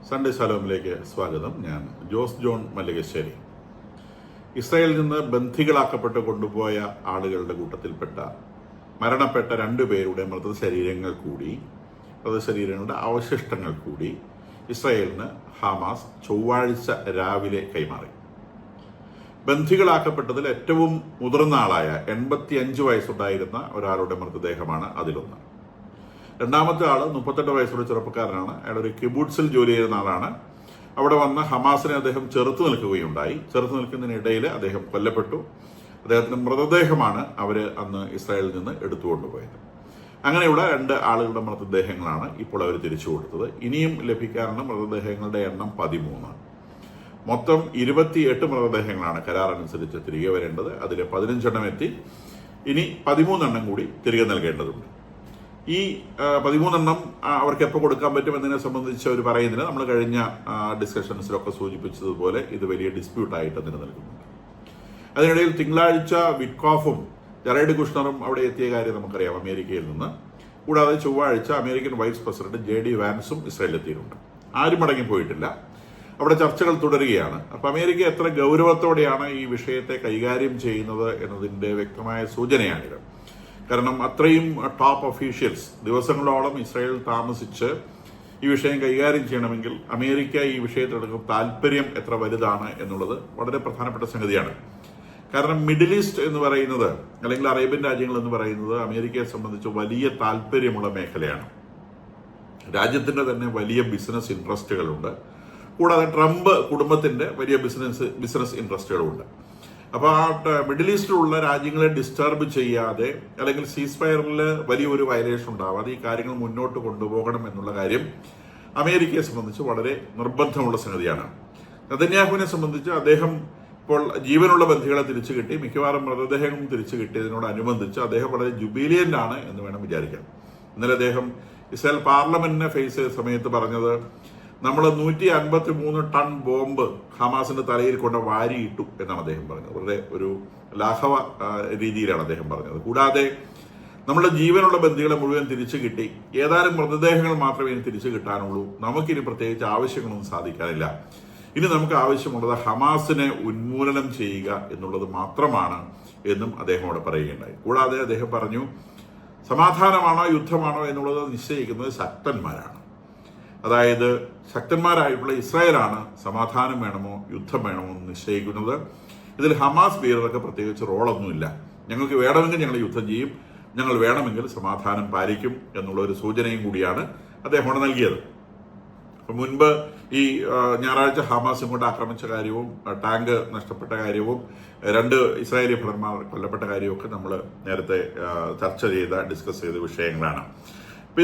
Sunday ശലോമിലേക്ക് സ്വാഗതം. ഞാൻ Jose John Mallikassery. ഇസ്രായേലിൽ നിന്ന് ബന്ധികളാക്കപ്പെട്ട് കൊണ്ടുപോയ ആളുകളുടെ കൂട്ടത്തിൽപ്പെട്ട മരണപ്പെട്ട 2 പേരുടെ മൃതശരീരങ്ങളുടെ അവശിഷ്ടങ്ങൾ കൂടി ഇസ്രായേലിന് ഹമാസ് ചൊവ്വാഴ്ച രാവിലെ കൈമാറി. ബന്ധികളാക്കപ്പെട്ടതിൽ ഏറ്റവും മുതിർന്ന ആളായ 85 വയസ്സുണ്ടായിരുന്ന ഒരാളുടെ മൃതദേഹമാണ് അതിലൊന്ന്. രണ്ടാമത്തെ ആള് 38 വയസ്സുള്ള ചെറുപ്പക്കാരനാണ്. അയാൾ ഒരു കിബൂട്സിൽ ജോലി ചെയ്യുന്ന ആളാണ്. അവിടെ വന്ന് ഹമാസിനെ അദ്ദേഹം ചെറുത്തു നിൽക്കുകയുണ്ടായി. ചെറുത്തു നിൽക്കുന്നതിനിടയിൽ അദ്ദേഹം കൊല്ലപ്പെട്ടു. അദ്ദേഹത്തിന്റെ മൃതദേഹമാണ് അവർ അന്ന് ഇസ്രായേലിൽ നിന്ന് എടുത്തുകൊണ്ടുപോയത്. അങ്ങനെയുള്ള 2 ആളുകളുടെ മൃതദേഹങ്ങളാണ് ഇപ്പോൾ അവർ തിരിച്ചു കൊടുത്തത്. ഇനിയും ലഭിക്കാനുള്ള മൃതദേഹങ്ങളുടെ എണ്ണം 13. മൊത്തം 28 മൃതദേഹങ്ങളാണ് കരാർ അനുസരിച്ച് തിരികെ വരേണ്ടത്. അതിൽ 15 എണ്ണം എത്തി. ഇനി 13 എണ്ണം കൂടി തിരികെ നൽകേണ്ടതുണ്ട്. ഈ 13 എണ്ണം അവർക്ക് എപ്പോൾ കൊടുക്കാൻ പറ്റും എന്നതിനെ സംബന്ധിച്ച് അവർ പറയുന്നില്ല. നമ്മൾ കഴിഞ്ഞ ഡിസ്കഷൻസിലൊക്കെ സൂചിപ്പിച്ചതുപോലെ ഇത് വലിയ ഡിസ്പ്യൂട്ടായിട്ട് നിലനിൽക്കുന്നുണ്ട്. അതിനിടയിൽ തിങ്കളാഴ്ച വിറ്റ്കോഫും ജറേഡ് കുഷ്ണറും അവിടെ എത്തിയ കാര്യം നമുക്കറിയാം, അമേരിക്കയിൽ നിന്ന്. കൂടാതെ ചൊവ്വാഴ്ച അമേരിക്കൻ വൈസ് പ്രസിഡന്റ് JD വാൻസും ഇസ്രായേലിൽ എത്തിയിട്ടുണ്ട്. ആരും മടങ്ങിപ്പോയിട്ടില്ല. അവിടെ ചർച്ചകൾ തുടരുകയാണ്. അപ്പം അമേരിക്ക എത്ര ഗൗരവത്തോടെയാണ് ഈ വിഷയത്തെ കൈകാര്യം ചെയ്യുന്നത് എന്നതിൻ്റെ വ്യക്തമായ സൂചനയാണിത്. കാരണം അത്രയും ടോപ്പ് ഒഫീഷ്യൽസ് ദിവസങ്ങളോളം ഇസ്രായേലിൽ താമസിച്ച് ഈ വിഷയം കൈകാര്യം ചെയ്യണമെങ്കിൽ അമേരിക്ക ഈ വിഷയത്തിലെടുക്കുന്ന താല്പര്യം എത്ര വലുതാണ് എന്നുള്ളത് വളരെ പ്രധാനപ്പെട്ട സംഗതിയാണ്. കാരണം മിഡിൽ ഈസ്റ്റ് എന്ന് പറയുന്നത്, അല്ലെങ്കിൽ അറേബ്യൻ രാജ്യങ്ങൾ എന്ന് പറയുന്നത് അമേരിക്കയെ സംബന്ധിച്ച് വലിയ താല്പര്യമുള്ള മേഖലയാണ്. രാജ്യത്തിന്റെ തന്നെ വലിയ ബിസിനസ് ഇൻട്രസ്റ്റുകളുണ്ട്. കൂടാതെ ട്രംപ് കുടുംബത്തിന്റെ വലിയ ബിസിനസ് ഇൻട്രസ്റ്റുകളുണ്ട്. അപ്പോൾ ആ മിഡിൽ ഈസ്റ്റിലുള്ള രാജ്യങ്ങളെ ഡിസ്റ്റർബ് ചെയ്യാതെ, അല്ലെങ്കിൽ സീസ് ഫയറിൽ വലിയൊരു വയലേഷൻ ഉണ്ടാവാതെ ഈ കാര്യങ്ങൾ മുന്നോട്ട് കൊണ്ടുപോകണം എന്നുള്ള കാര്യം അമേരിക്കയെ സംബന്ധിച്ച് വളരെ നിർബന്ധമുള്ള സംഗതിയാണ്. നെതന്യാഹുവിനെ സംബന്ധിച്ച് അദ്ദേഹം ഇപ്പോൾ ജീവനുള്ള ബന്ധികളെ തിരിച്ചു കിട്ടി, മിക്കവാറും മൃതദേഹം തിരിച്ചു കിട്ടിയതിനോടനുബന്ധിച്ച് അദ്ദേഹം വളരെ ജുബീലിയന്റ് ആണ് എന്ന് വേണം വിചാരിക്കാൻ. ഇന്നലെ അദ്ദേഹം ഇസ്രായേൽ പാർലമെന്റിനെ ഫേസ് ചെയ്ത സമയത്ത് പറഞ്ഞത്, നമ്മൾ 153 ടൺ ബോംബ് ഹമാസിന്റെ തലയിൽ കൊണ്ട് വാരിയിട്ടു എന്നാണ് അദ്ദേഹം പറഞ്ഞത്. വളരെ ഒരു ലാഘവ രീതിയിലാണ് അദ്ദേഹം പറഞ്ഞത്. കൂടാതെ നമ്മുടെ ജീവനുള്ള ബന്ധികളെ മുഴുവൻ തിരിച്ചു കിട്ടി, ഏതാനും മൃതദേഹങ്ങൾ മാത്രമേ ഇനി തിരിച്ചു കിട്ടാനുള്ളൂ, നമുക്കിനി പ്രത്യേകിച്ച് ആവശ്യങ്ങളൊന്നും സാധിക്കാനില്ല, ഇനി നമുക്ക് ആവശ്യമുള്ളത് ഹമാസിനെ ഉന്മൂലനം ചെയ്യുക എന്നുള്ളത് മാത്രമാണ് എന്നും അദ്ദേഹം അവിടെ പറയുകയുണ്ടായി. കൂടാതെ അദ്ദേഹം പറഞ്ഞു, സമാധാനമാണോ യുദ്ധമാണോ എന്നുള്ളത് നിശ്ചയിക്കുന്നത് ശക്തന്മാരാണ്. അതായത് ശക്തന്മാരായിട്ടുള്ള ഇസ്രായേലാണ് സമാധാനം വേണമോ യുദ്ധം വേണമോ എന്ന് നിശ്ചയിക്കുന്നത്. ഇതിൽ ഹമാസ് ഭീകരർക്ക് പ്രത്യേകിച്ച് റോളൊന്നുമില്ല. ഞങ്ങൾക്ക് വേണമെങ്കിൽ ഞങ്ങൾ യുദ്ധം ചെയ്യും, ഞങ്ങൾ വേണമെങ്കിൽ സമാധാനം പാലിക്കും എന്നുള്ള ഒരു സൂചനയും കൂടിയാണ് അദ്ദേഹം അവിടെ നൽകിയത്. മുൻപ് ഈ ഞായറാഴ്ച ഹമാസ് ഇങ്ങോട്ട് ആക്രമിച്ച കാര്യവും ടാങ്ക് നഷ്ടപ്പെട്ട കാര്യവും 2 ഇസ്രായേലി ഭടന്മാർ കൊല്ലപ്പെട്ട കാര്യമൊക്കെ നമ്മൾ നേരത്തെ ഡിസ്കസ് ചെയ്ത വിഷയങ്ങളാണ്. അപ്പൊ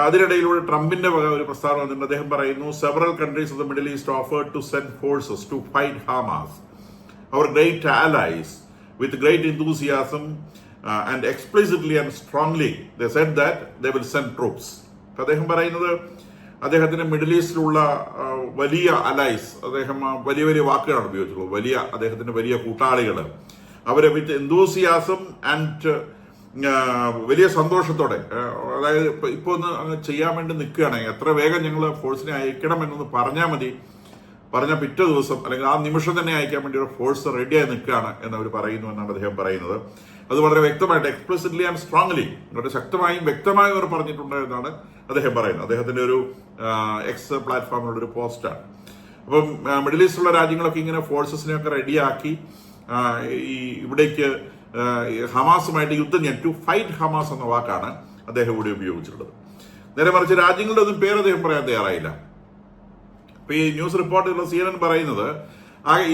അതിനിടയിലൂടെ ട്രംപിന്റെ വക ഒരു പ്രസ്താവന വന്നിട്ടുണ്ട്. അദ്ദേഹം പറയുന്നു, several countries of the middle east offered to send forces to fight Hamas, അവർ great allies with great enthusiasm and explicitly and strongly they said that they will send troops. അദ്ദേഹം പറയുന്നത്, അദ്ദേഹത്തിന്റെ മിഡിൽ ഈസ്റ്റിലുള്ള വലിയ അലൈസ്, അദ്ദേഹം വലിയ വലിയ വാക്കുകളാണ് ഉപയോഗിച്ചുള്ളത്, അദ്ദേഹത്തിന്റെ വലിയ കൂട്ടാളികൾ, അവരെ വിത്ത് എന്തൂസിയാസം ആൻഡ് വലിയ സന്തോഷത്തോടെ, അതായത് ഇപ്പൊ ഒന്ന് ചെയ്യാൻ വേണ്ടി നിൽക്കുകയാണെങ്കിൽ എത്ര വേഗം ഞങ്ങൾ ഫോഴ്സിനെ അയക്കണം എന്നൊന്ന് പറഞ്ഞാൽ മതി, പറഞ്ഞ പിറ്റേ ദിവസം അല്ലെങ്കിൽ ആ നിമിഷം തന്നെ അയക്കാൻ വേണ്ടി ഒരു ഫോഴ്സ് റെഡിയായി നിൽക്കുകയാണ് എന്നവർ പറയുന്നു എന്നാണ് അദ്ദേഹം പറയുന്നത്. അത് വളരെ വ്യക്തമായിട്ട് എക്സ്പ്ലിസിറ്റ്ലി ആൻഡ് സ്ട്രോങ്ലി, വളരെ ശക്തമായും വ്യക്തമായും അവർ പറഞ്ഞിട്ടുണ്ട് എന്നാണ് അദ്ദേഹം പറയുന്നത്. അദ്ദേഹത്തിന്റെ ഒരു എക്സ് പ്ലാറ്റ്ഫോമിലുള്ള ഒരു പോസ്റ്റാണ്. അപ്പം മിഡിൽ ഈസ്റ്റിലുള്ള രാജ്യങ്ങളൊക്കെ ഇങ്ങനെ ഫോഴ്സസിനെയൊക്കെ റെഡിയാക്കി ഈ ഇവിടേക്ക് ഹമാസുമായിട്ട് യുദ്ധം ചെയ്യാൻ, ടു ഫൈറ്റ് ഹമാസ് എന്ന വാക്കാണ് അദ്ദേഹം ഇവിടെ ഉപയോഗിച്ചിട്ടുള്ളത്. നേരെ മറിച്ച് രാജ്യങ്ങളുടെ ഒന്നും പേര് അദ്ദേഹം പറയാൻ തയ്യാറായില്ല. ഇപ്പൊ ഈ ന്യൂസ് റിപ്പോർട്ടുള്ള CNN പറയുന്നത്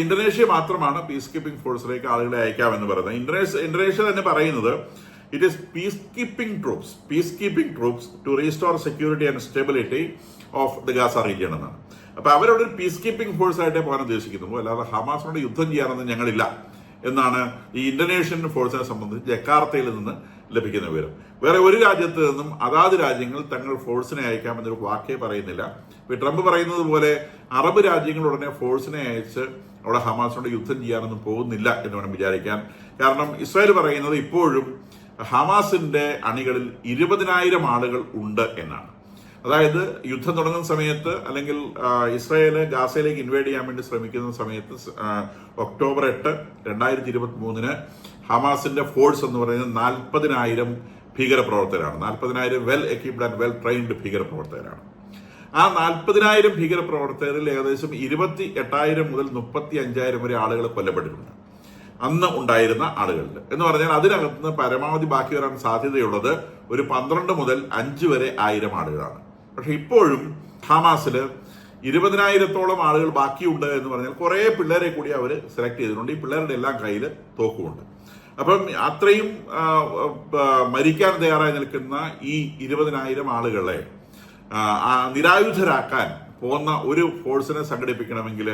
ഇന്തോനേഷ്യ മാത്രമാണ് പീസ് കീപ്പിംഗ് ഫോഴ്സിലേക്ക് ആളുകളെ അയക്കാമെന്ന് പറയുന്നത്. ഇന്തോനേഷ്യ തന്നെ പറയുന്നത് it is peace keeping troops to restore security and stability of the Gaza region എന്നാണ്. അപ്പൊ അവരവിടെ ഒരു പീസ് കീപ്പിംഗ് ഫോഴ്സ് ആയിട്ടേ പോകാൻ ഉദ്ദേശിക്കുന്നു, അല്ലാതെ ഹമാസിനോട് യുദ്ധം ചെയ്യാനൊന്നും ഞങ്ങളില്ല എന്നാണ് ഈ ഇന്തോനേഷ്യൻ ഫോഴ്സിനെ സംബന്ധിച്ച് ജക്കാർത്തയിൽ നിന്ന് ലഭിക്കുന്ന വിവരം. വേറെ ഒരു രാജ്യത്ത് നിന്നും അതാത് രാജ്യങ്ങൾ തങ്ങൾ ഫോഴ്സിനെ അയക്കാമെന്നൊരു വാക്കേ പറയുന്നില്ല. ഇപ്പൊ ട്രംപ് പറയുന്നത് പോലെ അറബ് രാജ്യങ്ങൾ ഉടനെ ഫോഴ്സിനെ അയച്ച് അവിടെ ഹമാസിനോട് യുദ്ധം ചെയ്യാനൊന്നും പോകുന്നില്ല എന്ന് വേണം വിചാരിക്കാൻ. കാരണം ഇസ്രായേൽ പറയുന്നത് ഇപ്പോഴും ഹമാസിന്റെ അണികളിൽ 20,000 ആളുകൾ ഉണ്ട് എന്നാണ്. അതായത് യുദ്ധം തുടങ്ങുന്ന സമയത്ത് അല്ലെങ്കിൽ ഇസ്രായേല് ഗാസയിലേക്ക് ഇൻവേഡ് ചെയ്യാൻ വേണ്ടി ശ്രമിക്കുന്ന സമയത്ത് ഒക്ടോബർ 8, 2023 ഹമാസിന്റെ ഫോഴ്സ് എന്ന് പറയുന്നത് 40,000 ഭീകരപ്രവർത്തകരാണ്. 40,000 well equipped and well trained ഭീകരപ്രവർത്തകരാണ്. ആ 40,000 ഭീകരപ്രവർത്തകരിൽ ഏകദേശം 28,000 മുതൽ 35,000 വരെ ആളുകൾ കൊല്ലപ്പെട്ടിട്ടുണ്ട് അന്ന് ഉണ്ടായിരുന്ന ആളുകളിൽ. എന്ന് പറഞ്ഞാൽ അതിനകത്ത് നിന്ന് പരമാവധി ബാക്കി വരാൻ സാധ്യതയുള്ളത് ഒരു 12 മുതൽ 5 വരെ 1000 ആളുകളാണ്. പക്ഷെ ഇപ്പോഴും ഹമാസില് 20,000-ഓളം ആളുകൾ ബാക്കിയുണ്ട് എന്ന് പറഞ്ഞാൽ കുറെ പിള്ളേരെ കൂടി അവർ സെലക്ട് ചെയ്തിട്ടുണ്ട്. ഈ പിള്ളേരുടെ എല്ലാം കയ്യിൽ തോക്കുമുണ്ട്. അപ്പം അത്രയും മരിക്കാൻ തയ്യാറായി നിൽക്കുന്ന ഈ 20,000 ആളുകളെ നിരായുധരാക്കാൻ പോകുന്ന ഒരു ഫോഴ്സിനെ സംഘടിപ്പിക്കണമെങ്കിൽ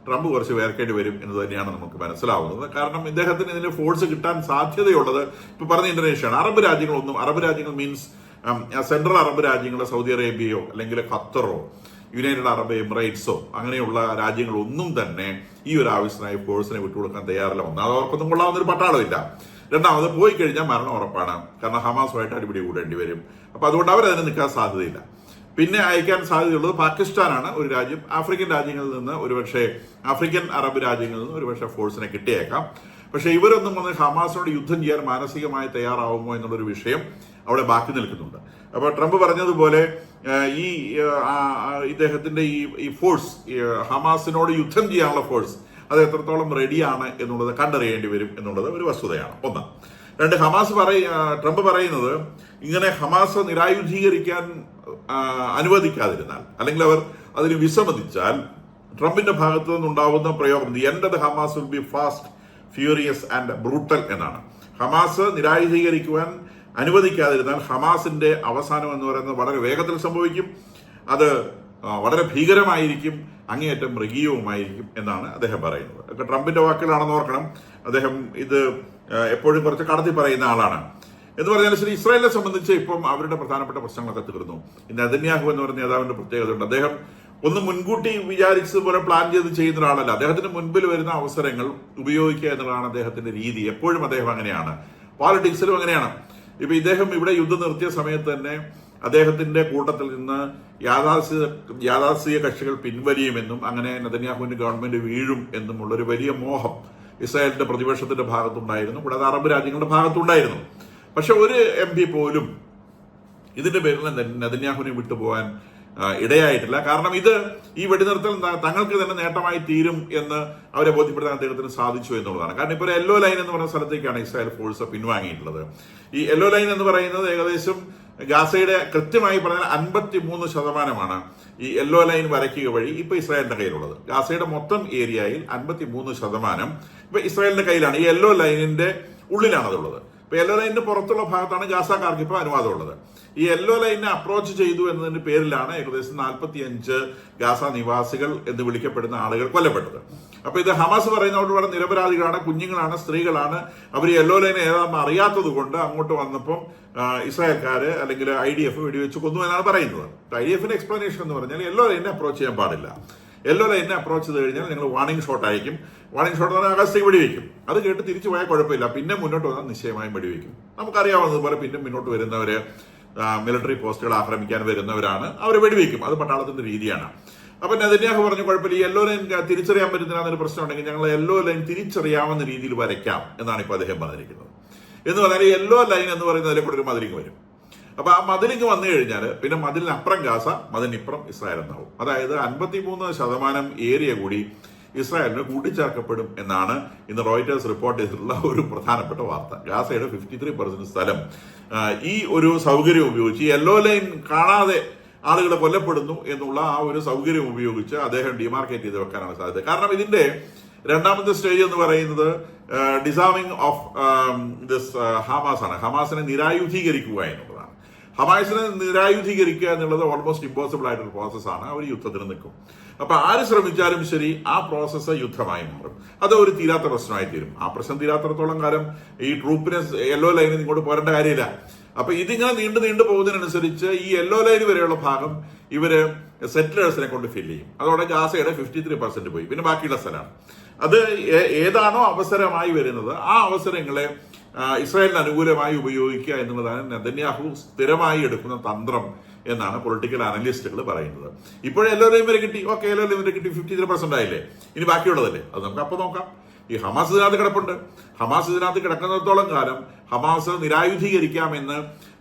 ട്രംപ് കുറച്ച് വേർക്കേണ്ടി വരും എന്ന് തന്നെയാണ് നമുക്ക് മനസ്സിലാവുന്നത്. കാരണം ഇദ്ദേഹത്തിന് ഇതിന് ഫോഴ്സ് കിട്ടാൻ സാധ്യതയുള്ളത് ഇപ്പൊ പറഞ്ഞ ഇന്തോനേഷ്യയാണ്. അറബ് രാജ്യങ്ങൾ മീൻസ് സെൻട്രൽ അറബ് രാജ്യങ്ങൾ, സൗദി അറേബ്യയോ അല്ലെങ്കിൽ ഖത്തറോ യുണൈറ്റഡ് അറബ് എമിറേറ്റ്സോ അങ്ങനെയുള്ള രാജ്യങ്ങളൊന്നും തന്നെ ഈ ഒരു ആവശ്യത്തിനായി ഫോഴ്സിനെ വിട്ടുകൊടുക്കാൻ തയ്യാറല്ല. അത് അവർക്കൊന്നും കൊള്ളാവുന്ന ഒരു പട്ടാളമില്ല. രണ്ടാമത് പോയി കഴിഞ്ഞാൽ മരണം ഉറപ്പാണ്. കാരണം ഹമാസുമായിട്ട് അടിപിടി കൂടേണ്ടി വരും. അപ്പൊ അതുകൊണ്ട് അവരതിന് നിൽക്കാൻ സാധ്യതയില്ല. പിന്നെ അയക്കാൻ സാധ്യതയുള്ളത് പാകിസ്ഥാനാണ്, ഒരു രാജ്യം. ആഫ്രിക്കൻ രാജ്യങ്ങളിൽ നിന്ന് ആഫ്രിക്കൻ അറബ് രാജ്യങ്ങളിൽ നിന്ന് ഒരുപക്ഷെ ഫോഴ്സിനെ കിട്ടിയേക്കാം. പക്ഷെ ഇവരൊന്നും വന്ന് ഹമാസിനോട് യുദ്ധം ചെയ്യാൻ മാനസികമായി തയ്യാറാവുമോ എന്നുള്ളൊരു വിഷയം അവിടെ ബാക്കി നിൽക്കുന്നുണ്ട്. അപ്പൊ ട്രംപ് പറഞ്ഞതുപോലെ ഈ ഇദ്ദേഹത്തിന്റെ ഈ ഫോഴ്സ്, ഹമാസിനോട് യുദ്ധം ചെയ്യാനുള്ള ഫോഴ്സ് അത് എത്രത്തോളം റെഡിയാണ് എന്നുള്ളത് കണ്ടറിയേണ്ടി വരും എന്നുള്ളത് ഒരു വസ്തുതയാണ്. ഒന്ന്. രണ്ട്, ട്രംപ് പറയുന്നത് ഇങ്ങനെ ഹമാസ് നിരായുധീകരിക്കാൻ അനുവദിക്കാതിരുന്നാൽ അല്ലെങ്കിൽ അവർ അതിന് വിസമ്മതിച്ചാൽ ട്രംപിന്റെ ഭാഗത്തു നിന്നുണ്ടാവുന്ന പ്രയോഗം the end of the Hamas will be fast, furious and brutal എന്നാണ്. ഹമാസ് നിരായുധീകരിക്കുവാൻ അനുവദിക്കാതിരുന്നാൽ ഹമാസിന്റെ അവസാനം എന്ന് പറയുന്നത് വളരെ വേഗത്തിൽ സംഭവിക്കും. അത് വളരെ ഭീകരമായിരിക്കും, അങ്ങേയറ്റം മൃഗീയവുമായിരിക്കും എന്നാണ് അദ്ദേഹം പറയുന്നത്. ഒക്കെ ട്രംപിന്റെ വാക്കുകളാണെന്ന് ഓർക്കണം. അദ്ദേഹം ഇത് എപ്പോഴും കുറച്ച് കടത്തി പറയുന്ന ആളാണ്. എന്ന് പറഞ്ഞാൽ ശരി, ഇസ്രായേലിനെ സംബന്ധിച്ച് ഇപ്പം അവരുടെ പ്രധാനപ്പെട്ട പ്രശ്നങ്ങളൊക്കെ തീർന്നു. നെതന്യാഹു എന്ന് പറഞ്ഞ നേതാവിന്റെ പ്രത്യേകതയുണ്ട്. അദ്ദേഹം ഒന്നും മുൻകൂട്ടി വിചാരിച്ചതുപോലെ പ്ലാൻ ചെയ്ത് ചെയ്യുന്ന ഒരാളല്ല. അദ്ദേഹത്തിന് മുൻപിൽ വരുന്ന അവസരങ്ങൾ ഉപയോഗിക്കുക എന്നുള്ളതാണ് അദ്ദേഹത്തിന്റെ രീതി. എപ്പോഴും അദ്ദേഹം അങ്ങനെയാണ്, പോളിറ്റിക്സിലും അങ്ങനെയാണ്. ഇപ്പൊ ഇദ്ദേഹം ഇവിടെ യുദ്ധം നിർത്തിയ സമയത്ത് തന്നെ അദ്ദേഹത്തിന്റെ കൂട്ടത്തിൽ നിന്ന് യാഥാസ്ഥിക കക്ഷികൾ പിൻവലിയുമെന്നും അങ്ങനെ നെതന്യാഹുവിന്റെ ഗവൺമെന്റ് വീഴും എന്നും ഉള്ളൊരു വലിയ മോഹം ഇസ്രായേലിന്റെ പ്രതിപക്ഷത്തിന്റെ ഭാഗത്തുണ്ടായിരുന്നു, കൂടാതെ അറബ് രാജ്യങ്ങളുടെ ഭാഗത്തുണ്ടായിരുന്നു. പക്ഷെ ഒരു MP പോലും ഇതിന്റെ പേരിൽ നെതന്യാഹുവിനെ വിട്ടുപോകാൻ ഇടയായിട്ടില്ല. കാരണം ഇത് ഈ വെടിനിർത്തൽ തങ്ങൾക്ക് തന്നെ നേട്ടമായി തീരും എന്ന് അവരെ ബോധ്യപ്പെടുത്താൻ അദ്ദേഹത്തിന് സാധിച്ചു എന്നുള്ളതാണ്. കാരണം ഇപ്പോൾ യെല്ലോ ലൈൻ എന്ന് പറയുന്ന സ്ഥലത്തേക്കാണ് ഇസ്രായേൽ ഫോഴ്സ് പിൻവാങ്ങിയിട്ടുള്ളത്. ഈ യെല്ലോ ലൈൻ എന്ന് പറയുന്നത് ഏകദേശം ഗാസയുടെ കൃത്യമായി പറഞ്ഞാൽ 53% ഈ യെല്ലോ ലൈൻ വരയ്ക്കുക വഴി ഇപ്പൊ ഇസ്രായേലിന്റെ കയ്യിലുള്ളത്. ഗാസയുടെ മൊത്തം ഏരിയയിൽ 53% ഇപ്പൊ ഇസ്രായേലിന്റെ കയ്യിലാണ്. ഈ യെല്ലോ ലൈനിന്റെ ഉള്ളിലാണ് അതുള്ളത്. ഇപ്പൊ യെല്ലോ ലൈനിന്റെ പുറത്തുള്ള ഭാഗത്താണ് ഗാസക്കാർക്ക് ഇപ്പോൾ അനുവാദമുള്ളത്. ഈ യെല്ലോ ലൈനെ അപ്രോച്ച് ചെയ്തു എന്നതിന്റെ പേരിലാണ് ഏകദേശം 45 ഗാസ നിവാസികൾ എന്ന് വിളിക്കപ്പെടുന്ന ആളുകൾ കൊല്ലപ്പെട്ടത്. അപ്പൊ ഇത് ഹമാസ് പറയുന്നവരോട് നിരപരാധികളാണ്, കുഞ്ഞുങ്ങളാണ്, സ്ത്രീകളാണ്. അവർ യെല്ലോ ലൈൻ ഏതാണെന്ന് അറിയാത്തത് കൊണ്ട് അങ്ങോട്ട് വന്നപ്പം ഇസ്രായേൽക്കാര് അല്ലെങ്കിൽ IDF വെടിവെച്ച് കൊന്നു എന്നാണ് പറയുന്നത്. IDFന്റെ എക്സ്പ്ലനേഷൻ എന്ന് പറഞ്ഞാൽ യെല്ലോ ലൈനെ അപ്രോച്ച് ചെയ്യാൻ പാടില്ല. യെല്ലോ ലൈനെ അപ്രോച്ച് ചെയ്ത് കഴിഞ്ഞാൽ നിങ്ങൾ വാർണിംഗ് ഷോട്ട് അയക്കും. വാർണിംഗ് ഷോട്ട് എന്ന് പറഞ്ഞാൽ ആകാശത്തേക്ക് വെടിവെക്കും. അത് കേട്ട് തിരിച്ചു പോയാൽ കുഴപ്പമില്ല. പിന്നെ മുന്നോട്ട് വന്നാൽ നിശ്ചയമായും വെടിവെക്കും. നമുക്കറിയാവുന്നതുപോലെ പിന്നെ മുന്നോട്ട് വരുന്നവര് മിലിറ്ററി പോസ്റ്റുകൾ ആക്രമിക്കാൻ വരുന്നവരാണ്, അവർ വെടിവെക്കും. അത് പട്ടാളത്തിന്റെ രീതിയാണ്. അപ്പൊ നെതന്യാഹു പറഞ്ഞു കുഴപ്പമില്ല, ഈ യെല്ലോ ലൈൻ തിരിച്ചറിയാൻ പറ്റുന്നതിനൊരു പ്രശ്നം ഉണ്ടെങ്കിൽ ഞങ്ങൾ യെല്ലോ ലൈൻ തിരിച്ചറിയാവുന്ന രീതിയിൽ വരയ്ക്കാം എന്നാണ് ഇപ്പൊ അദ്ദേഹം പറഞ്ഞിരിക്കുന്നത്. എന്ന് പറഞ്ഞാൽ യെല്ലോ ലൈൻ എന്ന് പറയുന്നതിലെ കൂടെ ഒരു മതിലിങ് വരും. അപ്പൊ ആ മതിലിങ് വന്നു കഴിഞ്ഞാൽ പിന്നെ മതിലിനപ്പുറം ഗാസ, മതിലിനിപ്പുറം ഇസ്രായേൽ എന്നാവും. അതായത് 53% ഏരിയ കൂടി ഇസ്രായേലിന് കൂട്ടിച്ചേർക്കപ്പെടും എന്നാണ് ഇന്ന് റോയിറ്റേഴ്സ് റിപ്പോർട്ട് ചെയ്തിട്ടുള്ള ഒരു പ്രധാനപ്പെട്ട വാർത്ത. ഗാസയുടെ 53% സ്ഥലം ഈ ഒരു സൗകര്യം ഉപയോഗിച്ച് യെല്ലോ ലൈൻ കാണാതെ ആളുകൾ കൊല്ലപ്പെടുന്നു എന്നുള്ള ആ ഒരു സൗകര്യം ഉപയോഗിച്ച് അദ്ദേഹം ഡിമാർക്കേറ്റ് ചെയ്ത് വെക്കാനാണ് സാധ്യത. കാരണം ഇതിന്റെ രണ്ടാമത്തെ സ്റ്റേജ് എന്ന് പറയുന്നത് ഡിസാമിംഗ് ഓഫ് ദിസ് ഹമാസ് ആണ്. ഹമാസിനെ നിരായുധീകരിക്കുക എന്നുള്ളതാണ്. ഹമാസിനെ നിരായുധീകരിക്കുക എന്നുള്ളത് ഓൾമോസ്റ്റ് ഇമ്പോസിബിൾ ആയിട്ടൊരു പ്രോസസ്സാണ്. അവർ യുദ്ധത്തിന് നിൽക്കും. അപ്പൊ ആര് ശ്രമിച്ചാലും ശരി ആ പ്രോസസ്സ് യുദ്ധമായി മാറും. അത് ഒരു തീരാത്ത പ്രശ്നമായി തീരും. ആ പ്രശ്നം തീരാത്തിടത്തോളം കാലം ഈ ട്രൂപ്പിനെ യെല്ലോ ലൈനിൽ ഇങ്ങോട്ട് പോരേണ്ട കാര്യമില്ല. അപ്പൊ ഇതിങ്ങനെ നീണ്ടു പോകുന്നതിനനുസരിച്ച് ഈ യെല്ലോ ലൈൻ വരെയുള്ള ഭാഗം ഇവര് സെറ്റിലേഴ്സിനെ കൊണ്ട് ഫില്ല് ചെയ്യും. അതോടെ ഗാസയുടെ 53% പോയി. പിന്നെ ബാക്കിയുള്ള സ്ഥലമാണ്. അത് ഏതാണോ അവസരമായി വരുന്നത് ആ അവസരങ്ങളെ ഇസ്രായേലിന് അനുകൂലമായി ഉപയോഗിക്കുക എന്നുള്ളതാണ് നെതന്യാഹു സ്ഥിരമായി എടുക്കുന്ന തന്ത്രം എന്നാണ് പൊളിറ്റിക്കൽ അനലിസ്റ്റുകൾ പറയുന്നത്. ഇപ്പോഴും എല്ലാവരെയും വരെ കിട്ടി, ഓക്കെ, എല്ലാവരെയും വരെ കിട്ടി, 53% ആയില്ലേ. ഇനി ബാക്കിയുള്ളതല്ലേ, അത് നമുക്ക് അപ്പോൾ നോക്കാം. ഈ ഹമാസ് ഇതിനകത്ത് കിടപ്പുണ്ട്. ഹമാസ് ഇതിനകത്ത് കിടക്കുന്നിടത്തോളം കാലം ഹമാസ് നിരായുധീകരിക്കാമെന്ന്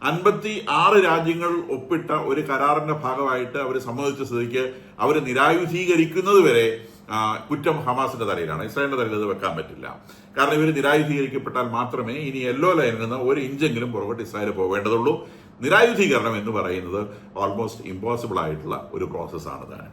56 രാജ്യങ്ങൾ ഒപ്പിട്ട ഒരു കരാറിന്റെ ഭാഗമായിട്ട് അവർ സമ്മതിച്ച സ്ഥിതിക്ക് അവർ നിരായുധീകരിക്കുന്നത് വരെ കുറ്റം ഹമാസിന്റെ തലയിലാണ്. ഇസ്രായേലിന്റെ തലയിൽ അത് വെക്കാൻ പറ്റില്ല. കാരണം ഇവർ നിരായുധീകരിക്കപ്പെട്ടാൽ മാത്രമേ ഇനി യെല്ലോ ലൈനിൽ നിന്ന് ഒരു ഇഞ്ചെങ്കിലും പുറകോട്ട് ഇസ്രായേൽ പോവേണ്ടതുള്ളൂ. നിരായുധീകരണം എന്ന് പറയുന്നത് ഓൾമോസ്റ്റ് ഇമ്പോസിബിൾ ആയിട്ടുള്ള ഒരു പ്രോസസ്സാണ് താൻ.